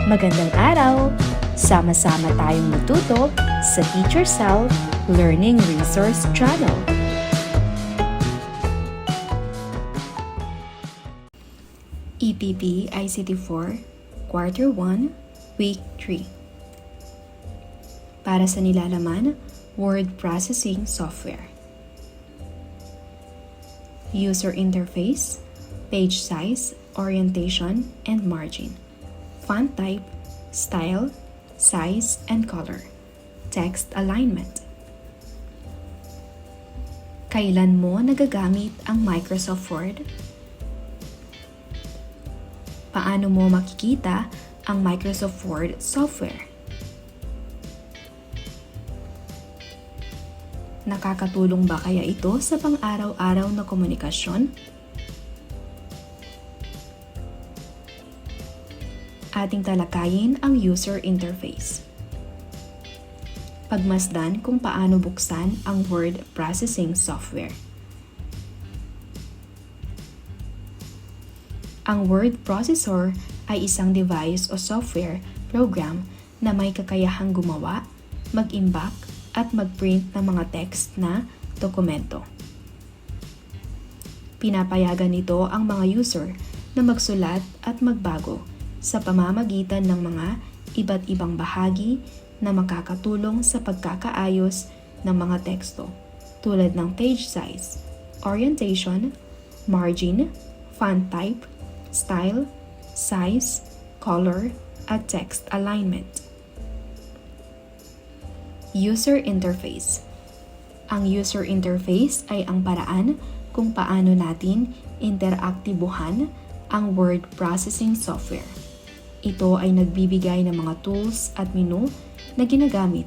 Magandang araw! Sama-sama tayong matuto sa Teacher Sal Learning Resource Channel. EPP ICT4, Quarter 1, Week 3. Para sa nilalaman, Word Processing Software. User Interface, Page Size, Orientation, and Margin. Font type, style, size, and color. Text alignment. Kailan mo nagagamit ang Microsoft Word? Paano mo makikita ang Microsoft Word software? Nakakatulong ba kaya ito sa pang-araw-araw na komunikasyon? Ating talakayin ang user interface. Pagmasdan kung paano buksan ang word processing software. Ang word processor ay isang device o software program na may kakayahang gumawa, mag-imbak, at mag-print ng mga text na dokumento. Pinapayagan nito ang mga user na magsulat at magbago sa pamamagitan ng mga iba't ibang bahagi na makakatulong sa pagkakaayos ng mga teksto tulad ng page size, orientation, margin, font type, style, size, color, at text alignment. User interface. Ang user interface ay ang paraan kung paano natin interaktibuhan ang word processing software. Ito ay nagbibigay ng mga tools at menu na ginagamit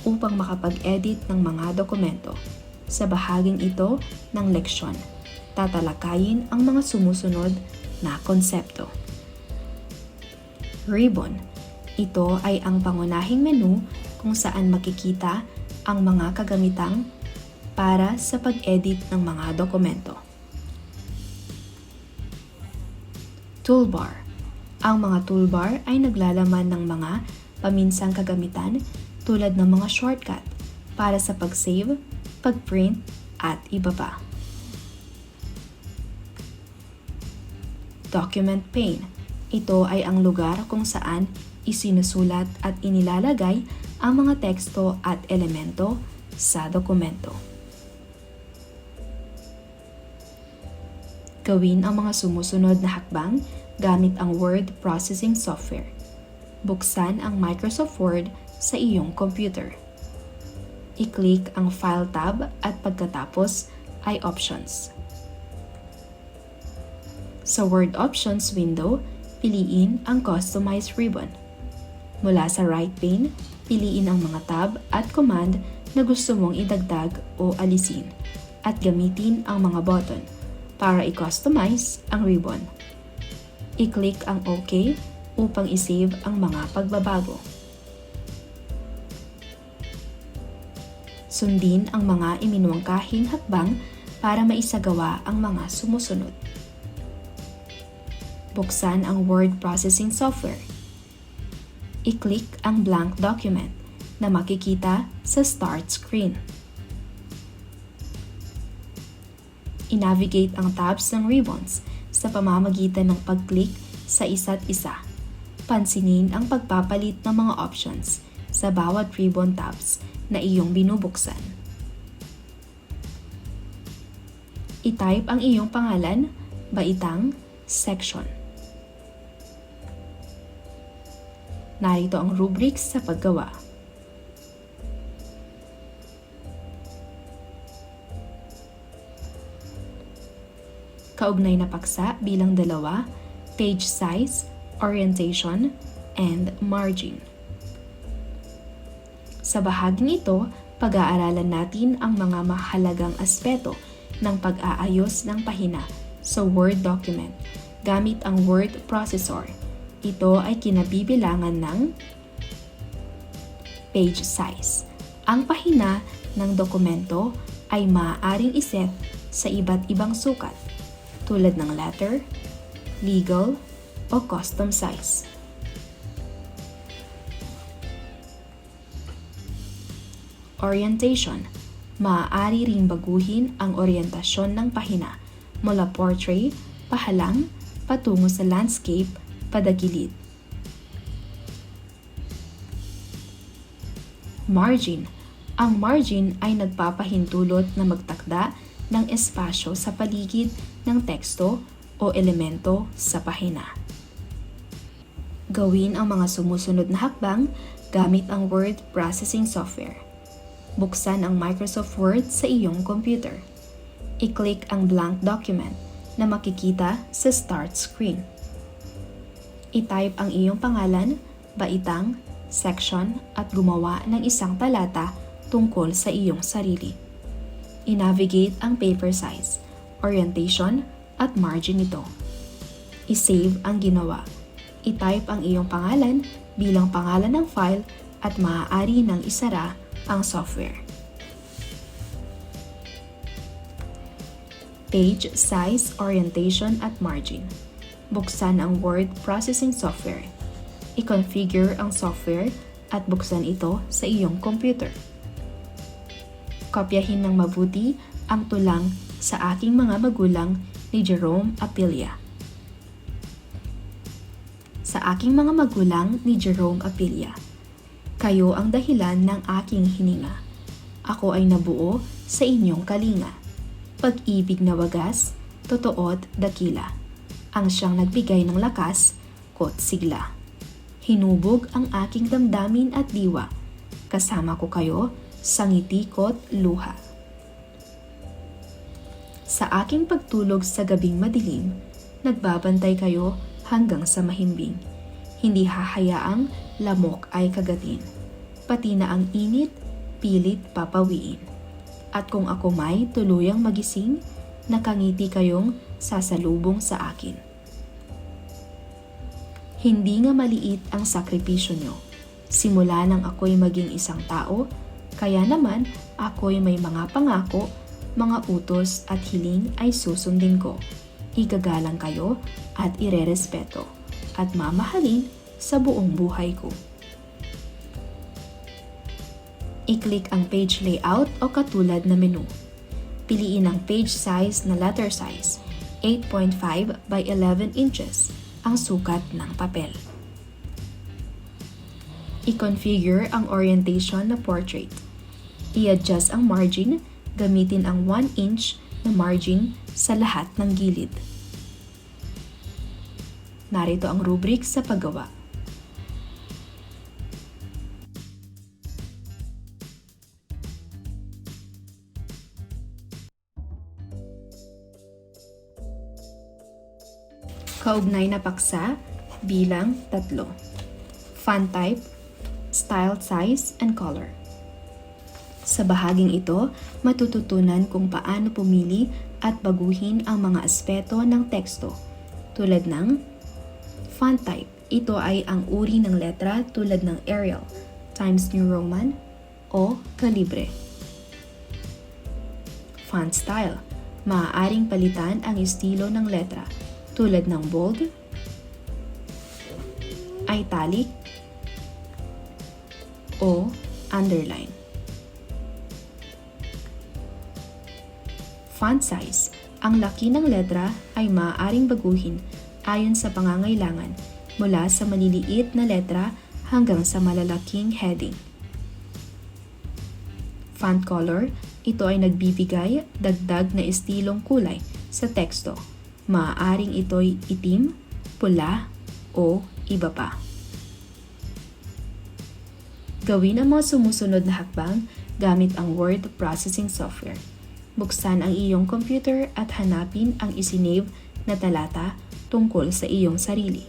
upang makapag-edit ng mga dokumento. Sa bahaging ito ng leksyon, tatalakayin ang mga sumusunod na konsepto. Ribbon. Ito ay ang pangunahing menu kung saan makikita ang mga kagamitang para sa pag-edit ng mga dokumento. Toolbar. Ang mga toolbar ay naglalaman ng mga paminsang kagamitan tulad ng mga shortcut para sa pag-save, pag-print, at iba pa. Document pane. Ito ay ang lugar kung saan isinusulat at inilalagay ang mga teksto at elemento sa dokumento. Gawin ang mga sumusunod na hakbang gamit ang word processing software. Buksan ang Microsoft Word sa iyong computer. I-click ang File tab at pagkatapos ay Options. Sa Word Options window, piliin ang Customize ribbon. Mula sa right pane, piliin ang mga tab at command na gusto mong idagdag o alisin at gamitin ang mga button para i-customize ang ribbon. I-click ang OK upang i-save ang mga pagbabago. Sundin ang mga iminuangkahing hakbang para maisagawa ang mga sumusunod. Buksan ang word processing software. I-click ang blank document na makikita sa start screen. I-navigate ang tabs ng ribbons sa pamamagitan ng pag-click sa isa't isa. Pansinin ang pagpapalit ng mga options sa bawat ribbon tabs na iyong binubuksan. I-type ang iyong pangalan, baitang, section. Narito ang rubrics sa paggawa. Kaugnay na paksa bilang 2, page size, orientation, and margin. Sa bahaging ito, pag-aaralan natin ang mga mahalagang aspeto ng pag-aayos ng pahina sa Word document gamit ang word processor. Ito ay kinabibilangan ng page size. Ang pahina ng dokumento ay maaaring iset sa iba't ibang sukat tulad ng letter, legal, o custom size. orientation. Maaari ring baguhin ang oryentasyon ng pahina mula portrait, pahalang, patungo sa landscape, padagilid. Margin. Ang margin ay nagpapahintulot na magtakda ng espasyo sa paligid ng teksto o elemento sa pahina. Gawin ang mga sumusunod na hakbang gamit ang word processing software. Buksan ang Microsoft Word sa iyong computer. I-click ang blank document na makikita sa start screen. I-type ang iyong pangalan, baitang, section at gumawa ng isang talata tungkol sa iyong sarili. I-navigate ang paper size, orientation at margin nito. I-save ang ginawa. I-type ang iyong pangalan bilang pangalan ng file at maaari nang isara ang software. Page size, orientation at margin. Buksan ang word processing software. I-configure ang software at buksan ito sa iyong computer. Kopyahin ng mabuti ang tulang Sa Aking Mga Magulang ni Jerome Appiah. Sa aking mga magulang ni Jerome Appiah. Kayo ang dahilan ng aking hininga. Ako ay nabuo sa inyong kalinga. Pag-ibig na wagas, totoo't dakila. Ang siyang nagbigay ng lakas, ko't sigla. Hinubog ang aking damdamin at diwa. Kasama ko kayo sa ngiti ko't luha. Sa aking pagtulog sa gabing madilim, nagbabantay kayo hanggang sa mahimbing. Hindi hahayaang lamok ay kagatin. Pati na ang init, pilit papawiin. At kung ako may tuluyang magising, nakangiti kayong sasalubong sa akin. Hindi nga maliit ang sakripisyo nyo. Simula nang ako'y maging isang tao, kaya naman ako'y may mga pangako, mga utos at hiling ay susundin ko. Igagalang kayo at irerespeto at mamahalin sa buong buhay ko. I-click ang page layout o katulad na menu. Piliin ang page size na letter size, 8.5 by 11 inches, ang sukat ng papel. I-configure ang orientation na portrait. I-adjust ang margin, gamitin ang 1 inch na margin sa lahat ng gilid. Narito ang rubric sa paggawa. Kaugnay na paksa bilang 3. Font type, style size, and color. Sa bahaging ito, matututunan kung paano pumili at baguhin ang mga aspeto ng teksto. Tulad ng font type. Ito ay ang uri ng letra tulad ng Arial, Times New Roman, o Calibre. Font style. Maaaring palitan ang estilo ng letra tulad ng bold, italic, o underline. Font size. Ang laki ng letra ay maaaring baguhin ayon sa pangangailangan mula sa maliliit na letra hanggang sa malalaking heading. Font color. Ito ay nagbibigay dagdag na estilong kulay sa teksto. Maaaring ito'y itim, pula, o iba pa. Gawin ang mga sumusunod na hakbang gamit ang word processing software. Buksan ang iyong computer at hanapin ang isinave na talata tungkol sa iyong sarili.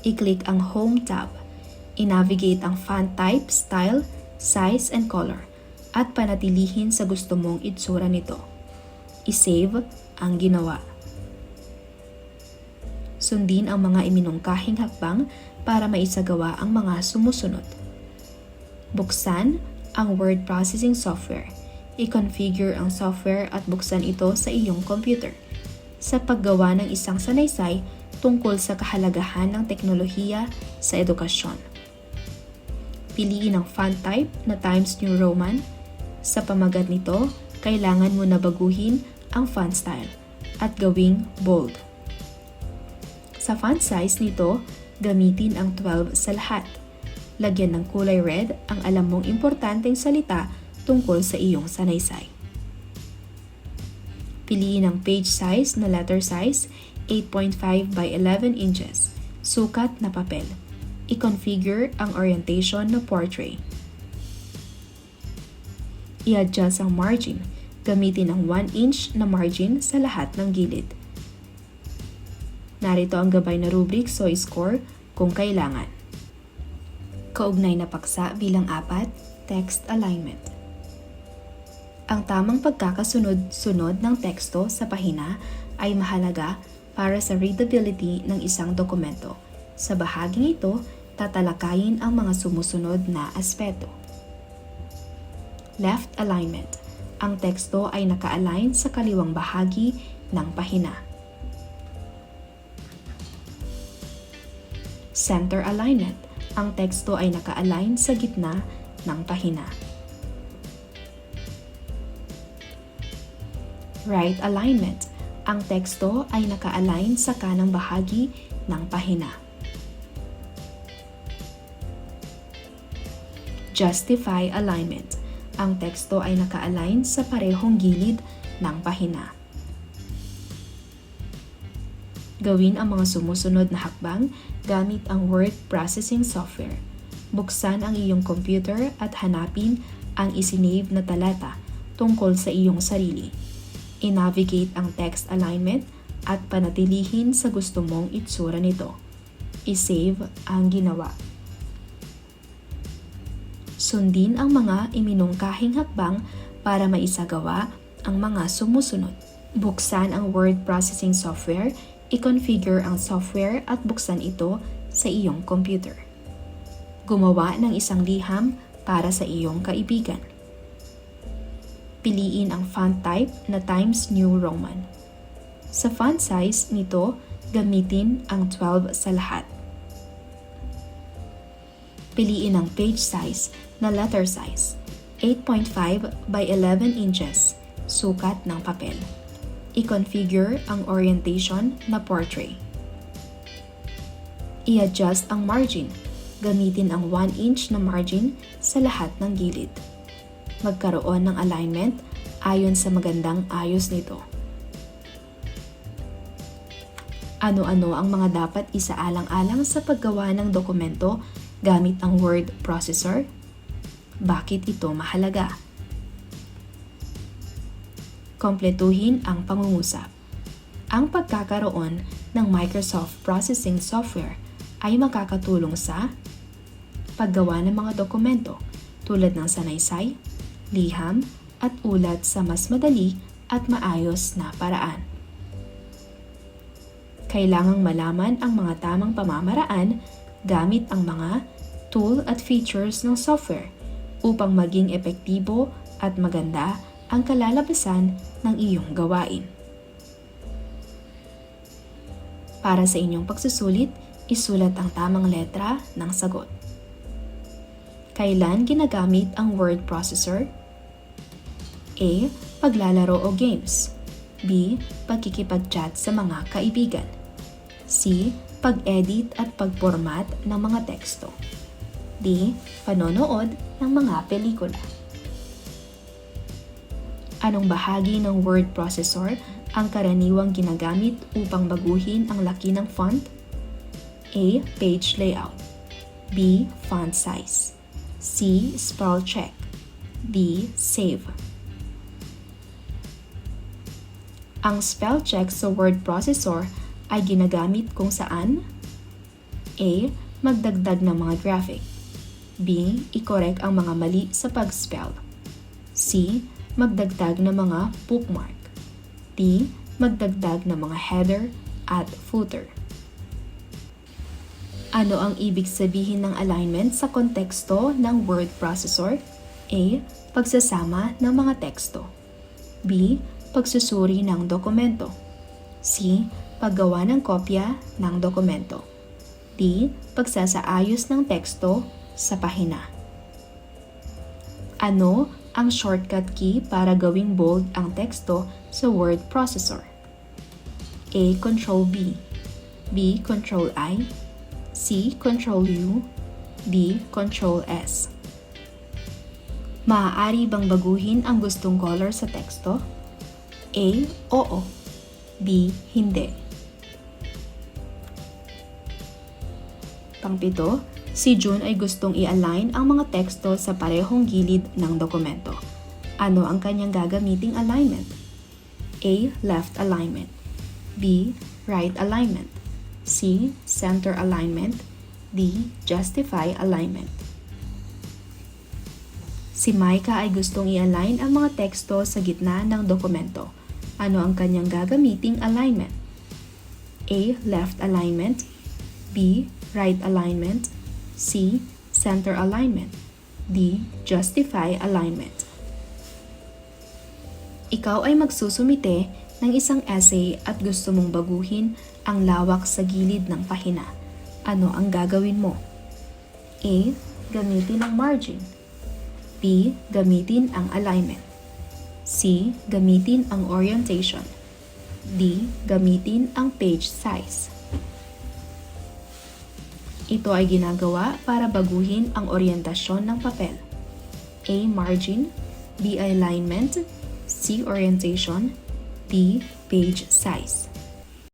I-click ang Home tab. I-navigate ang font type, style, size, and color at panatilihin sa gusto mong itsura nito. I-save ang ginawa. Sundin ang mga iminungkahing hakbang para maisagawa ang mga sumusunod. Buksan ang word processing software. I-configure ang software at buksan ito sa iyong computer. Sa paggawa ng isang sanaysay tungkol sa kahalagahan ng teknolohiya sa edukasyon. Piliin ang font type na Times New Roman. Sa pamagat nito, kailangan mo na baguhin ang font style at gawing bold. Sa font size nito, gamitin ang 12 sa lahat. Lagyan ng kulay red ang alam mong importanteng salita tungkol sa iyong sanaysay. Piliin ang page size na letter size 8.5 by 11 inches, sukat na papel. I-configure ang orientation na portrait. I-adjust ang margin. Gamitin ang 1 inch na margin sa lahat ng gilid. Narito ang gabay na rubric so score kung kailangan. Kaugnay na paksa bilang 4, text alignment. Ang tamang pagkakasunod-sunod ng teksto sa pahina ay mahalaga para sa readability ng isang dokumento. Sa bahaging ito, tatalakayin ang mga sumusunod na aspeto. Left alignment. Ang teksto ay naka-align sa kaliwang bahagi ng pahina. Center alignment. Ang teksto ay naka-align sa gitna ng pahina. Right alignment. Ang teksto ay naka-align sa kanang bahagi ng pahina. Justify alignment. Ang teksto ay naka-align sa parehong gilid ng pahina. Gawin ang mga sumusunod na hakbang gamit ang word processing software. Buksan ang iyong computer at hanapin ang isinave na talata tungkol sa iyong sarili. I-navigate ang text alignment at panatilihin sa gusto mong itsura nito. I-save ang ginawa. Sundin ang mga iminungkahing hakbang para maisagawa ang mga sumusunod. Buksan ang word processing software, i-configure ang software at buksan ito sa iyong computer. Gumawa ng isang liham para sa iyong kaibigan. Piliin ang font type na Times New Roman. Sa font size nito, gamitin ang 12 sa lahat. Piliin ang page size na letter size, 8.5 by 11 inches, sukat ng papel. I-configure ang orientation na portrait. I-adjust ang margin. Gamitin ang 1 inch na margin sa lahat ng gilid. Magkaroon ng alignment ayon sa magandang ayos nito. Ano-ano ang mga dapat isaalang-alang sa paggawa ng dokumento gamit ang word processor? Bakit ito mahalaga? Kompletuhin ang pangungusap. Ang pagkakaroon ng Microsoft Processing Software ay makakatulong sa paggawa ng mga dokumento tulad ng sanaysay, liham, at ulat sa mas madali at maayos na paraan. Kailangang malaman ang mga tamang pamamaraan gamit ang mga tool at features ng software upang maging epektibo at maganda ang kalalabasan ng iyong gawain. Para sa inyong pagsusulit, isulat ang tamang letra ng sagot. Kailan ginagamit ang word processor? A. Paglalaro o games. B. Pagkikipag-chat sa mga kaibigan. C. Pag-edit at pag-format ng mga teksto. D. Panonood ng mga pelikula. Anong bahagi ng word processor ang karaniwang ginagamit upang baguhin ang laki ng font? A. Page layout. B. Font size. C. Spell check. D. Save. Ang spell check sa word processor ay ginagamit kung saan? A. Magdagdag ng mga graphic. B. I-correct ang mga mali sa pag-spell. C. Magdagdag ng mga bookmark. D. Magdagdag ng mga header at footer. Ano ang ibig sabihin ng alignment sa konteksto ng word processor? A. Pagsasama ng mga teksto. B. Pagsusuri ng dokumento. C. Paggawa ng kopya ng dokumento. D. Pagsasaayos ng teksto sa pahina. Ano ang shortcut key para gawing bold ang teksto sa word processor? A. Ctrl B, B. Ctrl I, C. Ctrl U, D. Ctrl S. Maaari bang baguhin ang gustong color sa teksto? A. Oo. B. Hindi. Pangpito, si June ay gustong i-align ang mga teksto sa parehong gilid ng dokumento. Ano ang kanyang gagamiting alignment? A. Left alignment, B. Right alignment, C. Center alignment, D. Justify alignment. Si Micah ay gustong i-align ang mga teksto sa gitna ng dokumento. Ano ang kanyang gagamiting alignment? A. Left alignment, B. Right alignment, C. Center alignment, D. Justify alignment. Ikaw ay magsusumite ng isang essay at gusto mong baguhin ang lawak sa gilid ng pahina. Ano ang gagawin mo? A. Gamitin ang margin, B. Gamitin ang alignment, C. Gamitin ang orientation, D. Gamitin ang page size. Ito ay ginagawa para baguhin ang oryentasyon ng papel. A. Margin, B. Alignment, C. Orientation, D. Page size.